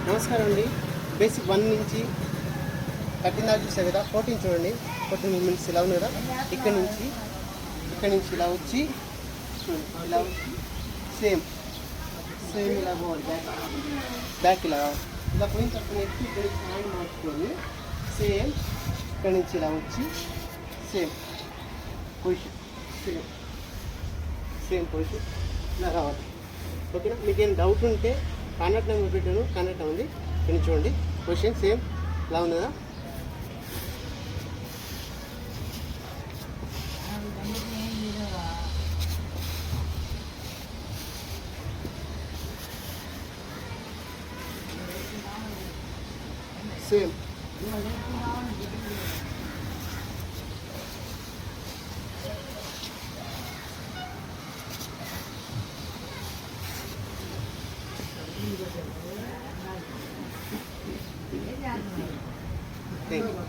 నమస్కారం అండి. బేసిక్ 1 నుంచి 13 దాకా చూసారు కదా. 14 చూడండి. 14 మూమెంట్స్ ఇలా ఉంది కదా. ఇక్కడ నుంచి ఇలా వచ్చి చూడండి, ఇలా వచ్చి సేమ్ ఇలా పోవాలి. బ్యాక్ ఇలా పోయిన తర్వాత నెక్స్ట్ ఇక్కడ నుంచి హ్యాండ్ మార్చుకొని సేమ్ ఇక్కడ నుంచి ఇలా వచ్చి సేమ్ పొజిషన్ ఇలా రావాలి. ఓకేనా? మీకు ఏం డౌట్ ఉంటే కాంటాక్ట్ నెంబర్ పెట్టాను, కాంటాక్ట్ అవ్వండి. ఇక్కడ చూడండి పొజిషన్ సేమ్ ఇలా ఉంది కదా. Same thank you.